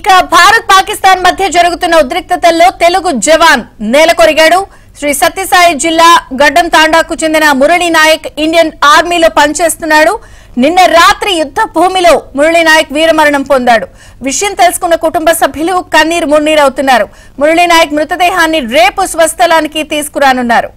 ఇక భారత్ పాకిస్తాన్ మధ్య జరుగుతున్న ఉద్రిక్తతల్లో తెలుగు జవాన్ నేలకొరిగాడు. శ్రీ సత్యసాయి జిల్లా గడ్డం తాండాకు చెందిన మురళీ నాయక్ ఇండియన్ ఆర్మీలో పనిచేస్తున్నాడు. నిన్న రాత్రి యుద్ధ భూమిలో మురళీ నాయక్ వీరమరణం పొందాడు. విషయం తెలుసుకున్న కుటుంబ సభ్యులు కన్నీరు మున్నీరవుతున్నారు. మురళీ నాయక్ మృతదేహాన్ని రేపు స్వస్థలానికి తీసుకురానున్నారు.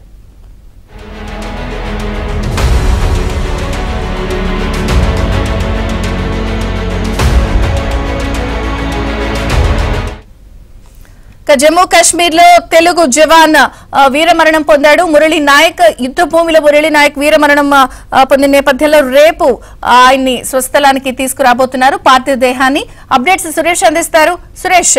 జమ్మూ కాశ్మీర్ లో తెలుగు జవాన్ వీరమరణం పొందాడు. మురళీ నాయక్ యుద్ధ భూమిలో మురళీ నాయక్ వీరమరణం పొందిన నేపథ్యంలో రేపు ఆయన్ని స్వస్థలానికి తీసుకురాబోతున్నారు. పార్థివ దేహాన్ని అప్డేట్స్ సురేష్ అందిస్తారు. సురేష్,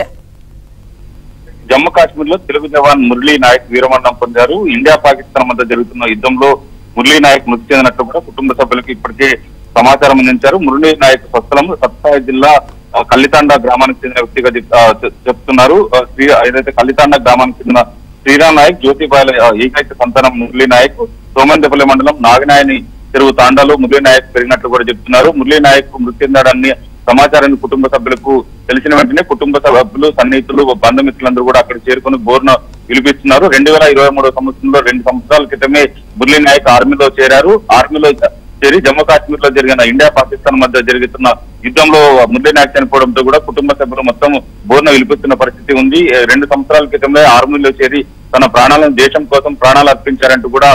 జమ్మూ కాశ్మీర్ లో తెలుగు జవాన్ మురళీ నాయక్ వీరమరణం పొందారు. ఇండియా పాకిస్తాన్ మధ్య జరుగుతున్న యుద్ధంలో మురళీ నాయక్ మృతి చెందినట్లు కూడా కుటుంబ సభ్యులకు ఇప్పటికే సమాచారం అందించారు. మురళీ నాయక్ స్వస్థలం సత్సాయి జిల్లా కల్లితాండా గ్రామానికి చెందిన వ్యక్తిగా చెప్తున్నారు. ఏదైతే కల్లితాండా గ్రామానికి చెందిన శ్రీరామ్ నాయక్ జ్యోతిబాయిల ఏకైక సంతానం మురళీ నాయక్ సోమందేపల్లి మండలం నాగనాయని చెరువు తాండాలో మురళీ నాయక్ పెరిగినట్లు కూడా చెప్తున్నారు. మురళీ నాయక్ మృతి చెందాడని సమాచారాన్ని కుటుంబ సభ్యులకు తెలిసిన వెంటనే కుటుంబ సభ్యులు సన్నిహితులు బంధుమిత్రులందరూ కూడా అక్కడ చేరుకుని బోర్ను పిలిపిస్తున్నారు. 2023 సంవత్సరంలో 2 సంవత్సరాల క్రితమే మురళీ నాయక్ ఆర్మీలో చేరారు. ఆర్మీలో చేరి జమ్మూ కాశ్మీర్ లో జరిగిన ఇండియా పాకిస్తాన్ మధ్య జరుగుతున్న యుద్ధంలో మురళీ నాయక్ చనిపోవడంతో కూడా కుటుంబ సభ్యులు మొత్తం బోర్న విలిపిస్తున్న పరిస్థితి ఉంది. 2 సంవత్సరాల క్రితమే ఆర్మీలో చేరి తన ప్రాణాలను దేశం కోసం ప్రాణాలు అర్పించారంటూ కూడా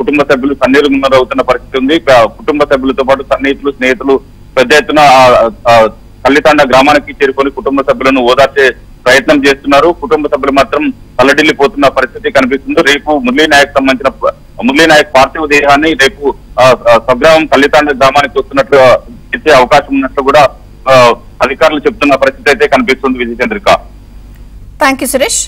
కుటుంబ సభ్యులు కన్నీరు మున్నరవుతున్న పరిస్థితి ఉంది. కుటుంబ సభ్యులతో పాటు సన్నిహితులు స్నేహితులు పెద్ద ఎత్తున కల్లితాండ గ్రామానికి చేరుకొని కుటుంబ సభ్యులను ఓదార్చే ప్రయత్నం చేస్తున్నారు. కుటుంబ సభ్యులు మాత్రం తల్లడిల్లిపోతున్న పరిస్థితి కనిపిస్తుంది. రేపు మురళీ నాయక్ పార్థివ దేహాన్ని రేపు స్వగ్రామం కల్లితాండ గ్రామానికి వస్తున్నట్లు ఇచ్చే అవకాశం ఉన్నట్లు కూడా అధికారులు చెప్తున్న పరిస్థితి అయితే కనిపిస్తుంది. విజయచంద్రిక. థాంక్యూ సురేష్.